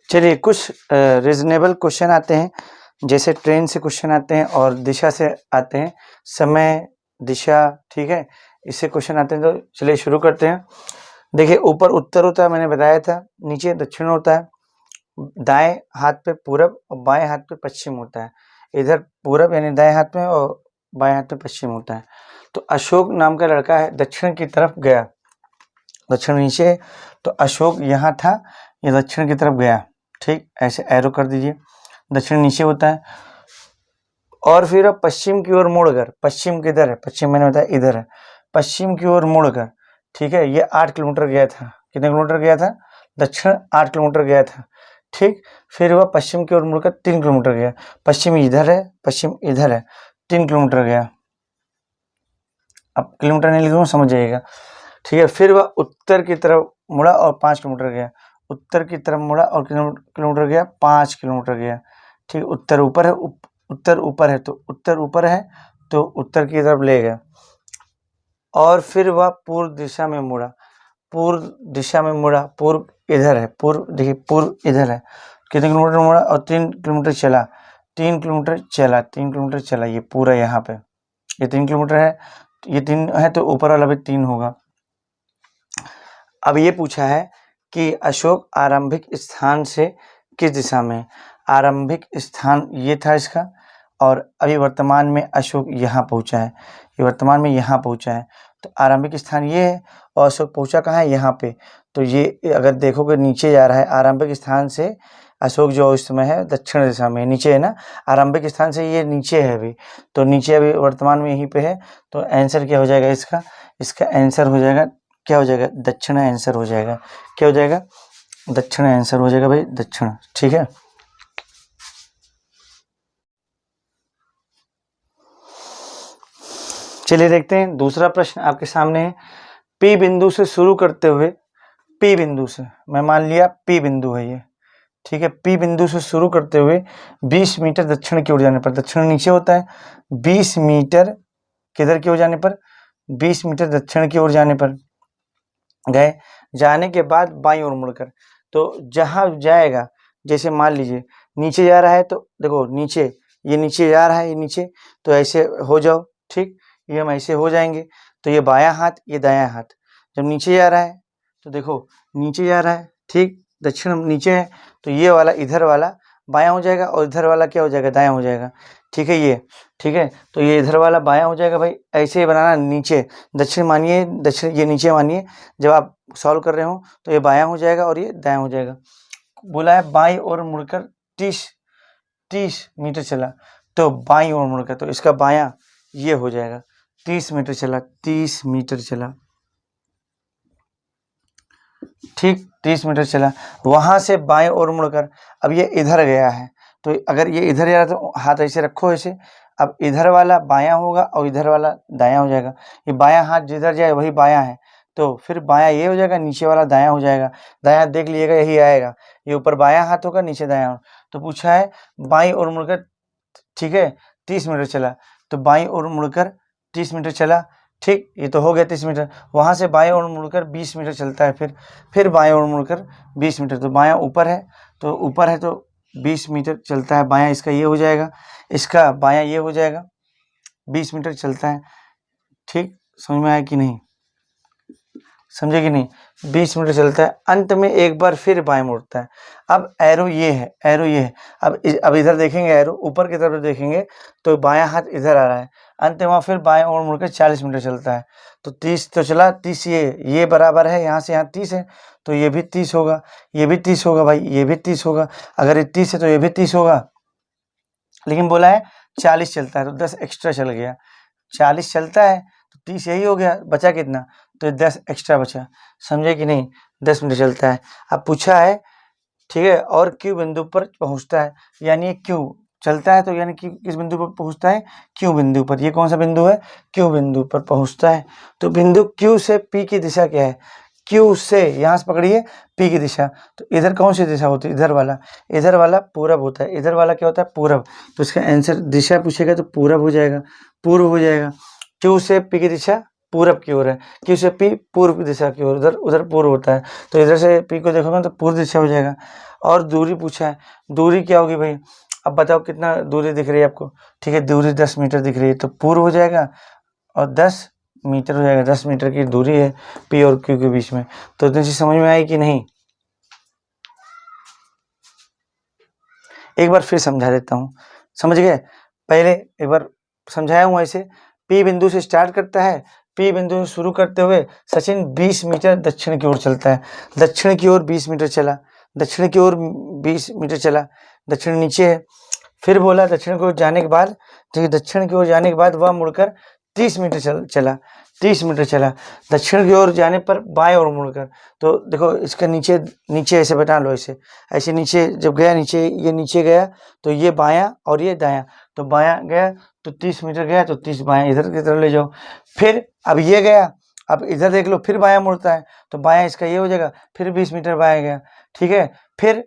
चलिए कुछ reasonable question आते हैं, जैसे ट्रेन से क्वेश्चन आते हैं और दिशा से आते हैं, समय दिशा, ठीक है, इससे क्वेश्चन आते हैं। तो चलिए शुरू करते हैं। देखिए ऊपर उत्तर होता है, मैंने बताया था, नीचे दक्षिण होता है, दाएं हाथ पे पूरब और बाएं हाथ पे पश्चिम होता है। इधर पूरब यानी दाएं हाथ में और बाएं हाथ पे पश्चिम होता है। तो अशोक नाम का लड़का है, दक्षिण की तरफ गया, दक्षिण नीचे, तो अशोक यहाँ था, ये दक्षिण की तरफ गया, ठीक, ऐसे एरो कर दीजिए, दक्षिण नीचे होता है। और फिर अब पश्चिम की ओर मुड़कर, पश्चिम किधर है, पश्चिम मैंने बताया इधर है, पश्चिम की ओर मुड़कर, ठीक है, ये 8 किलोमीटर गया था, कितने किलोमीटर गया था, दक्षिण 8 किलोमीटर गया था, ठीक। फिर वह पश्चिम की ओर मुड़कर 3 किलोमीटर गया, पश्चिम इधर है, पश्चिम इधर है, 3 किलोमीटर गया। अब किलोमीटर नहीं लिखूंगा, समझ जाइएगा, ठीक है। फिर वह उत्तर की तरफ मुड़ा और 5 किलोमीटर गया, उत्तर की तरफ मुड़ा और किलोमीटर गया, 5 किलोमीटर गया, ठीक। उत्तर ऊपर है, उत्तर ऊपर है, तो उत्तर ऊपर है तो उत्तर की तरफ ले गया। और फिर वह पूर्व दिशा में मुड़ा, पूर्व दिशा में मुड़ा, पूर्व इधर है, पूर्व देखिए, पूर्व इधर है, कितने किलोमीटर मुड़ा और 3 किलोमीटर चला, 3 किलोमीटर चला, 3 किलोमीटर चला, ये पूरा यहाँ पे ये 3 किलोमीटर है, ये 3 है तो ऊपर वाला भी 3 होगा। अब ये पूछा है कि अशोक आरंभिक स्थान से किस दिशा में, आरंभिक स्थान ये था इसका, और अभी वर्तमान में अशोक यहाँ पहुँचा है, ये वर्तमान में यहाँ पहुँचा है, तो आरंभिक स्थान ये है और अशोक पहुँचा कहाँ है, यहाँ पे। तो ये अगर देखोगे नीचे जा रहा है, आरंभिक स्थान से अशोक जो इस समय है दक्षिण दिशा में, नीचे है ना, आरंभिक स्थान से ये नीचे है अभी, तो नीचे अभी वर्तमान में यहीं पे है। तो आंसर क्या हो जाएगा इसका, इसका आंसर हो जाएगा, क्या हो जाएगा, दक्षिण आंसर हो जाएगा, क्या हो जाएगा, दक्षिण आंसर हो जाएगा भाई, दक्षिण, ठीक है। चलिए देखते हैं दूसरा प्रश्न आपके सामने है। पी बिंदु से शुरू करते हुए, पी बिंदु से, मैं मान लिया पी बिंदु है ये, ठीक है, पी बिंदु से शुरू करते हुए 20 मीटर दक्षिण की ओर जाने पर, दक्षिण नीचे होता है, 20 मीटर किधर की ओर जाने पर, 20 मीटर दक्षिण की ओर जाने पर गए, जाने के बाद बाईं ओर मुड़कर, तो जहाँ जाएगा, जैसे मान लीजिए नीचे जा रहा है, तो देखो नीचे, ये नीचे जा रहा है, ये नीचे, तो ऐसे हो जाओ, ठीक, ये हम ऐसे हो जाएंगे, तो ये बायां हाथ, ये दायां हाथ, जब नीचे जा रहा है तो देखो नीचे जा रहा है, ठीक, दक्षिण नीचे है, तो ये वाला इधर वाला बायां हो जाएगा और इधर वाला क्या हो जाएगा, दायां हो जाएगा, ठीक है, ये ठीक है। तो ये इधर वाला बायां हो जाएगा भाई, ऐसे ही बनाना, नीचे दक्षिण मानिए, दक्षिण ये नीचे मानिए, जब आप सॉल्व कर रहे हो तो ये बायां हो जाएगा और ये दायां हो जाएगा। बोला है बाईं ओर मुड़कर 30 मीटर चला, तो बाईं ओर मुड़कर, तो इसका बायां ये हो जाएगा, 30 मीटर चला, 30 मीटर चला, ठीक, 30 मीटर चला, वहां से बाएं ओर मुड़कर, अब ये इधर गया है, तो अगर ये इधर जा रहा है तो हाथ ऐसे रखो ऐसे, अब इधर वाला बायां होगा और इधर वाला दायां हो जाएगा, ये बायां हाथ जिधर जाए वही बायां है, तो फिर बायां ये हो जाएगा, नीचे वाला दायां हो जाएगा, दायां देख लीजिएगा यही आएगा, ये ऊपर बायां हाथ होगा, नीचे दायां। तो पूछा है बाईं ओर मुड़कर, ठीक है, 30 मीटर चला, तो बाईं ओर मुड़कर 30 मीटर चला, ठीक, ये तो हो गया 30 मीटर, वहाँ से बाएं ओर मुड़कर 20 मीटर चलता है, फिर बाएं ओर मुड़कर 20 मीटर, तो बायां ऊपर है, तो ऊपर है तो 20 मीटर चलता है, बायां इसका ये हो जाएगा, इसका बायां ये हो जाएगा, 20 मीटर चलता है, ठीक, समझ में आया कि नहीं, समझे कि नहीं, 20 मीटर चलता है, अंत में एक बार फिर बाएं मुड़ता है। अब एरो ये है, एरो ये है, अब इधर देखेंगे, एरो ऊपर की तरफ देखेंगे तो बायां हाथ इधर आ रहा है, अंत में फिर बाएं ओर मुड़कर 40 मीटर चलता है, तो 30 तो चला, 30 ये बराबर है, यहाँ से यहाँ 30 है, तो ये भी 30 होगा, ये भी 30 होगा भाई, ये भी 30 होगा, अगर ये 30 है तो ये भी 30 होगा, लेकिन बोला है 40 चलता है, तो 10 एक्स्ट्रा चल गया, 40 चलता है तो 30 यही हो गया, बचा कितना, तो 10 एक्स्ट्रा बचा, समझे कि नहीं, 10 मीटर चलता है। अब पूछा है, ठीक है, और क्यू बिंदु पर पहुंचता है, यानी क्यू चलता है, तो यानी कि किस बिंदु पर पहुंचता है, क्यू बिंदु पर, ये कौन सा बिंदु है, क्यू बिंदु पर पहुंचता है। तो बिंदु क्यू से पी की दिशा क्या है, क्यू से यहाँ से पकड़िए पी की दिशा, तो इधर कौन सी दिशा होती है, इधर वाला पूरब होता है, इधर वाला क्या होता है, पूरब, तो इसका आंसर दिशा पूछेगा तो पूरब हो जाएगा, पूर्व हो जाएगा, क्यू से पी की दिशा पूरब की ओर है, क्यू से पी पूर्व दिशा की ओर, उधर पूर्व होता है, तो इधर से पी को देखोगे तो पूर्व दिशा हो जाएगा। और दूरी पूछा है, दूरी क्या होगी भाई, अब बताओ कितना दूरी दिख रही है आपको, ठीक है, दूरी 10 मीटर दिख रही है, तो पूर्व हो जाएगा और 10 मीटर हो जाएगा, 10 मीटर की दूरी है पी और क्यू के बीच में। तो इतनी चीज समझ में आई कि नहीं? एक बार फिर समझा देता हूँ, समझ गए? पहले एक बार समझाया हूँ ऐसे, पी बिंदु से स्टार्ट करता है, पी बिंदु से शुरू करते हुए सचिन 20 मीटर दक्षिण की ओर चलता है, दक्षिण की ओर 20 मीटर चला, दक्षिण की ओर 20 मीटर चला, दक्षिण नीचे है, फिर बोला दक्षिण की ओर जाने के बाद, ठीक है, दक्षिण की ओर जाने के बाद वह मुड़कर 30 मीटर चला, 30 मीटर चला, दक्षिण की ओर जाने पर बाएं ओर मुड़कर, तो देखो इसका नीचे नीचे ऐसे बना लो, ऐसे ऐसे नीचे जब गया, नीचे ये नीचे गया तो ये बायां और ये दायां, तो बायां गया तो 30 मीटर गया, तो 30 बायां इधर की तरफ ले जाओ। फिर अब ये गया, अब इधर देख लो, फिर बायां मुड़ता है, तो बायां इसका ये हो जाएगा, फिर 20 मीटर बायां गया, ठीक है। फिर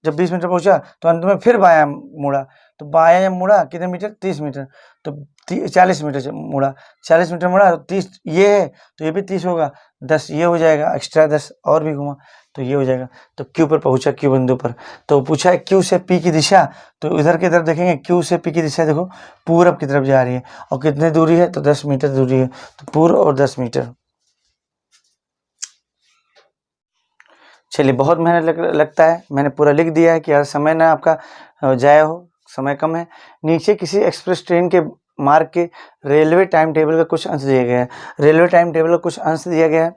जब 20 मीटर पहुंचा तो अंत में फिर बायां मुड़ा, तो बायां जब मुड़ा कितने मीटर, 30 मीटर, तो 40 मीटर से मुड़ा, 40 मीटर मुड़ा तो 30 ये है, तो ये भी 30 होगा, 10 ये हो जाएगा, एक्स्ट्रा 10 और भी घुमा तो ये हो जाएगा। तो क्यू पर पहुंचा, क्यू बिंदु पर, तो पूछा है क्यू से पी की दिशा, तो इधर की तरफ देखेंगे, क्यू से पी की दिशा देखो पूरब की तरफ जा रही है, और कितनी दूरी है, तो 10 मीटर दूरी है, तो पूर्व और 10 मीटर। चलिए, बहुत मेहनत लगता है, मैंने पूरा लिख दिया है कि यार समय ना आपका जाया हो, समय कम है। नीचे किसी एक्सप्रेस ट्रेन के मार्ग के रेलवे टाइम टेबल का कुछ अंश दिया गया है, रेलवे टाइम टेबल का कुछ अंश दिया गया है,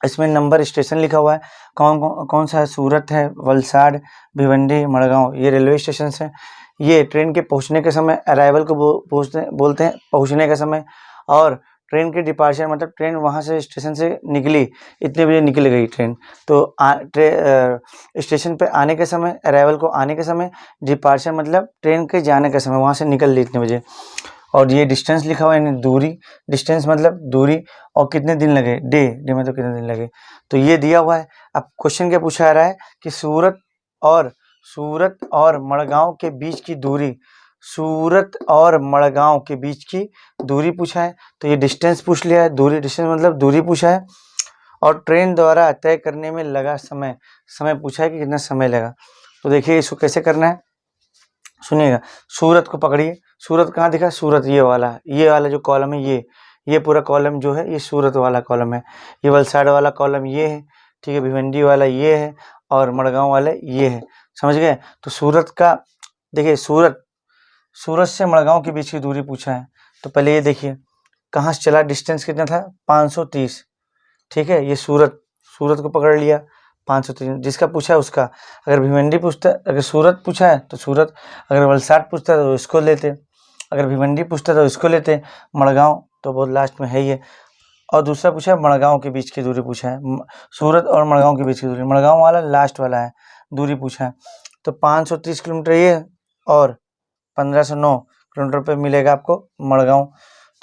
इसमें नंबर स्टेशन लिखा हुआ है, कौन सा है, सूरत है, वलसाड, भिवंडी, मड़गांव, ये रेलवे स्टेशन है। ये ट्रेन के पहुंचने के समय अराइवल को बोलते हैं पहुंचने का समय, और ट्रेन के डिपार्चर मतलब ट्रेन वहाँ से स्टेशन से निकली, इतने बजे निकल गई ट्रेन, तो स्टेशन पे आने के समय, अराइवल को आने के समय, डिपार्चर मतलब ट्रेन के जाने का समय, वहाँ से निकल ली इतने बजे। और ये डिस्टेंस लिखा हुआ है, यानी दूरी, डिस्टेंस मतलब दूरी, और कितने दिन लगे, डे मतलब कितने दिन लगे, तो ये दिया हुआ है। अब क्वेश्चन क्या पूछा जा रहा है कि सूरत और मड़गांव के बीच की दूरी, सूरत और मड़गांव के बीच की दूरी पूछा है, तो ये डिस्टेंस पूछ लिया है, दूरी, डिस्टेंस मतलब दूरी पूछा है, और ट्रेन द्वारा तय करने में लगा समय, समय पूछा है कि कितना समय लगा। तो देखिए इसको कैसे करना है, सुनिएगा, सूरत को पकड़िए, सूरत कहाँ दिखा, सूरत ये वाला जो कॉलम है, ये पूरा कॉलम जो है ये सूरत वाला कॉलम है, ये वलसाड वाला कॉलम ये है, ठीक है, भिवंडी वाला ये है, और मड़गांव वाला ये है, समझ गए। तो सूरत का देखिए, सूरत से मड़गांव के बीच की दूरी पूछा है, तो पहले ये देखिए कहाँ से चला, डिस्टेंस कितना था, 530, ठीक है, ये सूरत को पकड़ लिया, 503, जिसका पूछा है उसका, अगर भिवंडी पूछता, अगर सूरत पूछा है तो सूरत, अगर वलसाड पूछता है तो इसको लेते, अगर भिवंडी पूछता तो इसको लेते, मड़गांव तो बहुत लास्ट में है ये, और दूसरा पूछा है मड़गांव के बीच की दूरी पूछा है, सूरत और मड़गांव के बीच की दूरी, मड़गांव वाला लास्ट वाला है, दूरी पूछा है, तो 530 किलोमीटर ये, और 1509 किलोमीटर पे मिलेगा आपको मड़गांव।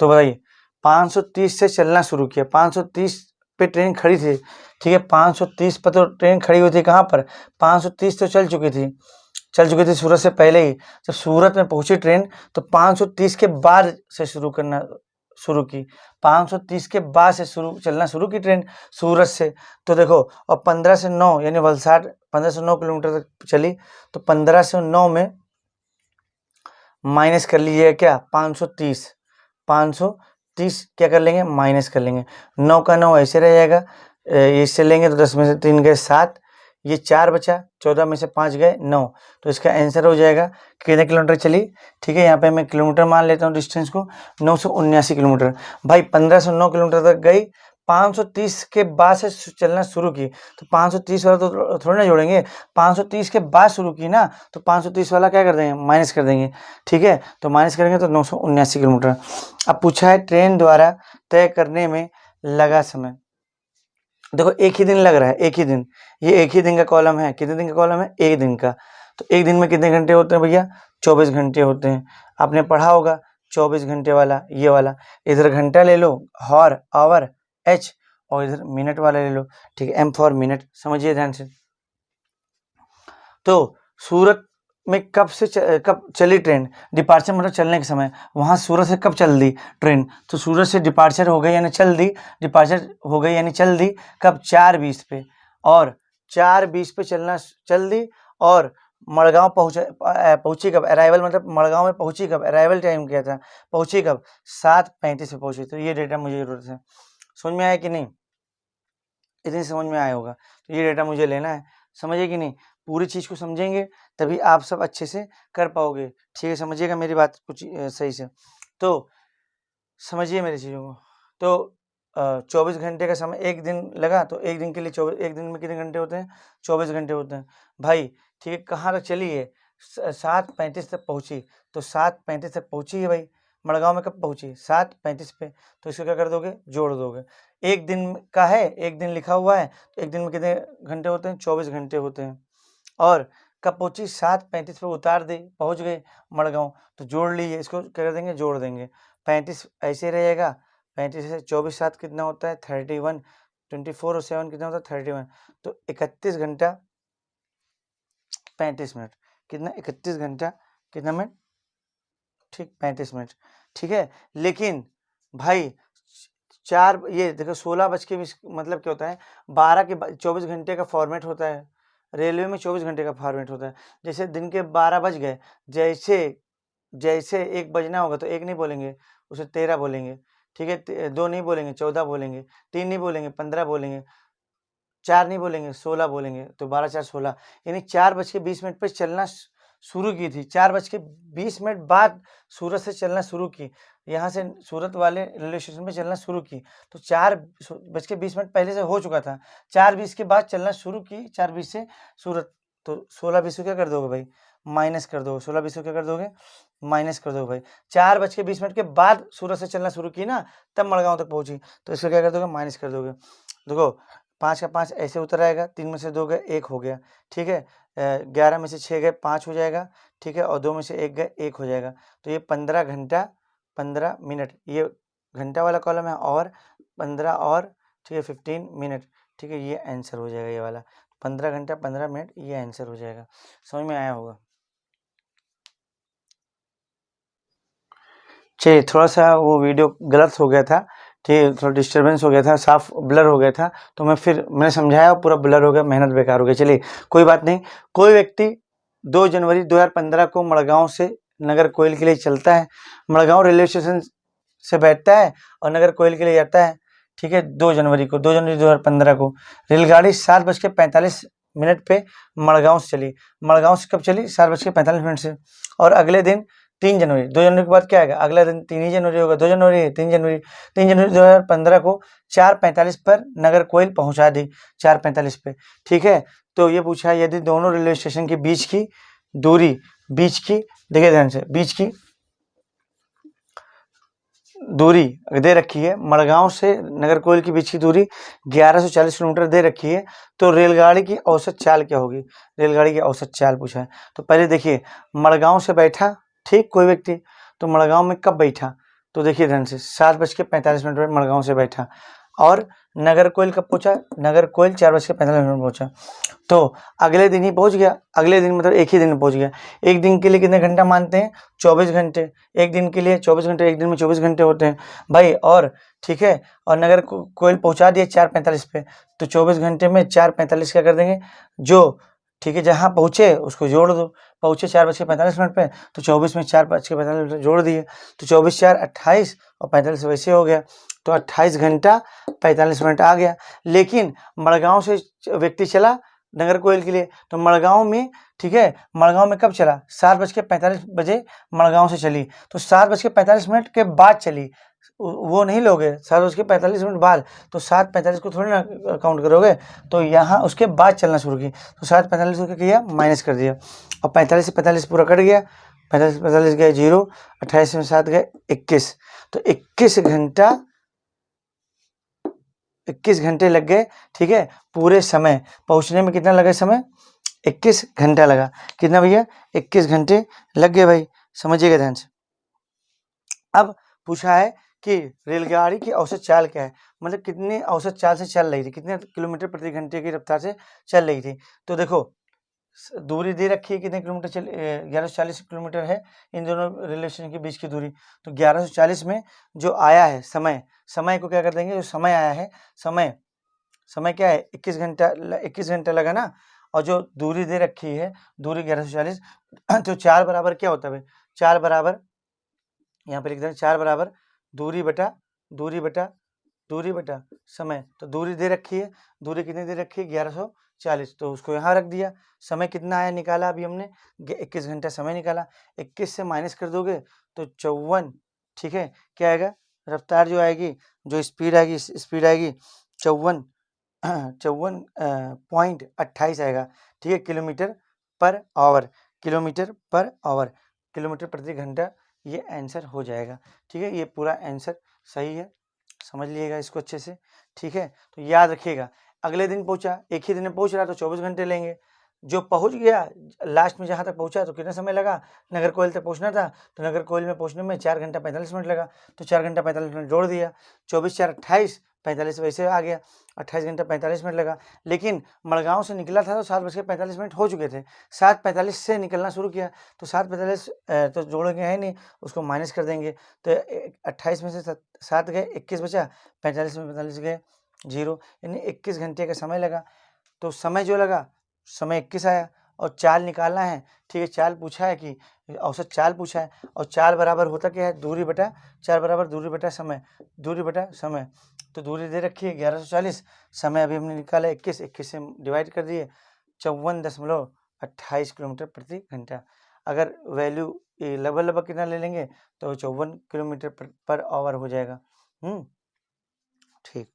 तो बताइए 530 से चलना शुरू किया, 530 पे ट्रेन खड़ी थी, ठीक है, 530 पर तो ट्रेन खड़ी हुई थी, कहाँ पर, 530 तो चल चुकी थी सूरत से पहले ही, जब सूरत में पहुंची ट्रेन तो 530 के बाद से शुरू करना शुरू की, 530 के बाद से चलना शुरू की ट्रेन सूरत से, तो देखो, और 15 से 9 यानी वलसाड 15 से 9 किलोमीटर तक चली, तो 15 से 9 में माइनस कर लीजिएगा क्या, 530 क्या कर लेंगे, माइनस कर लेंगे, 9 का 9 ऐसे रह जाएगा, इससे लेंगे तो 10 में से 3 गए 7, ये 4 बचा, 14 में से 5 गए 9, तो इसका आंसर हो जाएगा कितने किलोमीटर चली, ठीक है, यहाँ पे मैं किलोमीटर मान लेता हूँ डिस्टेंस को, 979 किलोमीटर। भाई 15 से 9 किलोमीटर तक गई, 530 के बाद से चलना शुरू की, तो 530 वाला तो थोड़ी ना जोड़ेंगे, 530 के बाद शुरू की ना, तो 530 वाला क्या कर देंगे, माइनस कर देंगे, ठीक है, तो माइनस करेंगे तो 979 किलोमीटर। अब पूछा है ट्रेन द्वारा तय करने में लगा समय, देखो एक ही दिन लग रहा है, एक ही दिन, ये एक ही दिन का कॉलम है, कितने दिन का कॉलम है, एक दिन का, तो एक दिन में कितने घंटे होते हैं भैया, 24 घंटे होते हैं, आपने पढ़ा होगा 24 घंटे वाला, ये वाला, इधर घंटा ले लो, हॉर, आवर, एच, और इधर मिनट वाला ले लो, ठीक है, एम फॉर मिनट, समझिए ध्यान से। तो सूरत में कब चली ट्रेन, डिपार्चर मतलब चलने के समय, वहाँ सूरत से कब चल दी ट्रेन, तो सूरत से डिपार्चर हो गई यानी चल दी, डिपार्चर हो गई यानी चल दी कब 4:20 पे, और 4:20 पे चल दी, और मड़गांव पहुंची कब, अराइवल मतलब मड़गांव में पहुंची कब, अराइवल टाइम क्या था, पहुंची कब 7:35 पे पहुंची। तो ये डेटा मुझे जरूरत है। समझ में आया कि नहीं, इतनी समझ में आया होगा। तो ये डेटा मुझे लेना है, समझिए कि नहीं, पूरी चीज़ को समझेंगे तभी आप सब अच्छे से कर पाओगे। ठीक है, समझिएगा मेरी बात कुछ सही से। तो समझिए मेरी चीज़ों को। तो 24 घंटे का समय, एक दिन लगा तो एक दिन के लिए 24, एक दिन में कितने घंटे होते हैं, 24 घंटे होते हैं भाई। ठीक है, कहाँ तक चली है, 7:35 तक पहुँची, तो 7:35 तक पहुँची है भाई। मड़गांव में कब पहुँची, 7:35 पे, तो इसको क्या कर दोगे, जोड़ दोगे। एक दिन का है, एक दिन लिखा हुआ है, तो एक दिन में कितने घंटे होते हैं, 24 घंटे होते हैं। और कब पहुँची, 7:35 पे उतार दी, पहुँच गए मड़गांव, तो जोड़ लीजिए, इसको क्या कर देंगे, जोड़ देंगे। 35 ऐसे रहेगा, 35 से 24 7 कितना होता है, 31, 24 और 7 कितना होता है, 31, तो 31 घंटा 35 मिनट, कितना, 31 घंटा कितना मिनट, ठीक 35 मिनट। ठीक है, लेकिन भाई ये देखो 16:20 मतलब क्या होता है, 24 घंटे का फॉर्मेट होता है, रेलवे में 24 घंटे का फॉर्मेट होता है। जैसे दिन के 12 बज गए, जैसे 1 बजना होगा तो 1 नहीं बोलेंगे, उसे 13 बोलेंगे। ठीक है, 2 नहीं बोलेंगे, 14 बोलेंगे, 3 नहीं बोलेंगे, 15 बोलेंगे, 4 नहीं बोलेंगे, 16 बोलेंगे, तो 12 4 16, यानी 4:20 पे चलना शुरू की थी, 4:20 बाद सूरत से चलना शुरू की, यहाँ से सूरत वाले रेलवे स्टेशन पे चलना शुरू की, तो 4:20 पहले से हो चुका था, 4:20 के बाद चलना शुरू की, 4:20 से सूरत, तो 16:20 को क्या कर दोगे भाई, माइनस कर दोगे, 16:20 को क्या कर दोगे, माइनस कर दोगे भाई। 4:20 के बाद सूरत से चलना शुरू की ना, तब मड़गांव तक पहुंची, तो इसको क्या कर दोगे, माइनस कर दोगे। देखो 5 का 5 ऐसे उतर आएगा, 3 में से 2 गए 1 हो गया। ठीक है, 11 में से 6 गए 5 हो जाएगा। ठीक है, और 2 में से 1 गए 1 हो जाएगा। तो ये 15 घंटा 15 मिनट, ये घंटा वाला कॉलम है, और 15 और ठीक है 15 मिनट। ठीक है, ये आंसर हो जाएगा, ये वाला 15 घंटा 15 मिनट, ये आंसर हो जाएगा। समझ में आया होगा। चलिए, थोड़ा सा वो वीडियो गलत हो गया था, ठीक है, थोड़ा डिस्टर्बेंस हो गया था, साफ ब्लर हो गया था, तो मैंने समझाया, पूरा ब्लर हो गया, मेहनत बेकार हो गई। चलिए कोई बात नहीं। कोई व्यक्ति 2 जनवरी 2015 को मड़गांव से नगर कोइल के लिए चलता है, मड़गांव रेलवे स्टेशन से बैठता है और नगर कोइल के लिए जाता है। ठीक है, 2 जनवरी 2015 को रेलगाड़ी 7:45 पे मड़गांव से चली। मड़गांव से कब चली, 7:45 से, और अगले दिन 3 जनवरी, 2 जनवरी के बाद क्या आएगा, अगला दिन 3 ही जनवरी होगा, 2 जनवरी 3 जनवरी 2015 को 4:45 पर नगर कोइल पहुंचा दी, 4:45 पे। ठीक है, तो ये पूछा यदि दोनों रेलवे स्टेशन के बीच की दूरी, देखिए ध्यान से, बीच की दूरी दे रखी है, मड़गांव से नगर कोइल के बीच की दूरी 1140 किलोमीटर दे रखी है, तो रेलगाड़ी की औसत चाल क्या होगी, रेलगाड़ी की औसत चाल पूछा है। तो पहले देखिए, मड़गांव से बैठा, ठीक, कोई व्यक्ति, तो मड़गांव में कब बैठा, तो देखिए ध्यान से, 7:45 पर मड़गांव से बैठा, और नगर कोइल कब पहुंचा, नगर कोइल 4:45 पहुंचा, तो अगले दिन ही पहुंच गया। अगले दिन मतलब एक ही दिन में पहुंच गया। एक दिन के लिए कितने घंटा मानते हैं, 24 घंटे, एक दिन के लिए 24 घंटे, एक दिन में 24 घंटे होते हैं भाई। और ठीक है, और नगर कोइल पहुंचा दिया 4:45 पे, तो 24 घंटे में 4:45 क्या कर देंगे, जो ठीक है जहाँ पहुँचे उसको जोड़ दो, पहुँचे 4:45 पे, तो 24 में 4:45 जोड़ दिए, तो 24 4 28 और 45 वैसे हो गया, तो 28 घंटा 45 मिनट आ गया। लेकिन मड़गांव से व्यक्ति चला नगर कोइल के लिए, तो मड़गांव में, ठीक है, मड़गांव में कब चला, 7:45 मड़गांव से चली, तो 7:45 के बाद चली, वो नहीं लोगे 7:45 बाद, तो 7:45 को थोड़ी ना काउंट करोगे, तो यहाँ उसके बाद चलना शुरू की, तो 7:45 को क्या किया, माइनस कर दिया, और 45 से 45 पूरा कट गया, 45 से 45 गए 0, 28 में 7 गए 21, तो 21 घंटे लग गए। ठीक है, पूरे समय पहुंचने में कितना लगा, समय 21 घंटा लगा, कितना भैया, 21 घंटे लग गए भाई, समझिएगा ध्यान से। अब पूछा है कि रेलगाड़ी की औसत चाल क्या है, मतलब कितने औसत चाल से चल रही थी, कितने किलोमीटर प्रति घंटे की रफ्तार से चल रही थी। तो देखो दूरी दे रखी है कितने किलोमीटर 1140 किलोमीटर है इन दोनों रिलेशन के बीच की दूरी। तो 1140 में जो आया है समय को क्या कर देंगे, जो समय आया है समय क्या है 21 घंटा लगा ना, और जो दूरी दे रखी है दूरी 1140, तो 4 बराबर क्या होता है, 4 बराबर यहाँ पे लिख दें 4 बराबर दूरी बटा समय। तो दूरी दे रखी है, दूरी कितनी दे रखी है 1140, तो उसको यहाँ रख दिया। समय कितना आया निकाला अभी हमने 21 घंटा समय निकाला, 21 से माइनस कर दोगे तो 54, ठीक है। क्या आएगा रफ्तार जो आएगी, जो स्पीड आएगी 54.28 आएगा, ठीक है, किलोमीटर पर आवर, किलोमीटर प्रति घंटा, ये आंसर हो जाएगा, ठीक है। ये पूरा आंसर सही है, समझ लीजिएगा इसको अच्छे से, ठीक है। तो याद रखिएगा, अगले दिन पहुंचा, एक ही दिन में पहुंच रहा तो 24 घंटे लेंगे, जो पहुंच गया लास्ट में जहां तक पहुंचा तो कितना समय लगा, नगर कोइल तक पहुंचना था तो नगर कोइल में पहुंचने में 4 घंटा 45 मिनट लगा, तो 4 घंटा 45 मिनट जोड़ दिया, 24 4 28, 45 वैसे आ गया, 28 घंटा 45 मिनट लगा। लेकिन मड़गांव से निकला था तो 7:45 हो चुके थे, 7:45 से निकलना शुरू किया तो 7:45 तो जोड़ेंगे है नहीं, उसको माइनस कर देंगे, तो 28 में से 7 गए, 21 बचा, 45 में 45 गए 0, यानी 21 घंटे का समय लगा। तो समय जो लगा, समय 21 आया, और चाल निकालना है, ठीक है। चाल पूछा है कि औसत चाल पूछा है, और चाल बराबर होता क्या है, चाल बराबर दूरी बटा समय, तो दूरी दे रखी है 1140, समय अभी हमने निकाला 21 से डिवाइड कर दिए, 54.28 किलोमीटर प्रति घंटा। अगर वैल्यू लगभग कितना ले लेंगे तो 54 किलोमीटर पर आवर हो जाएगा। ठीक।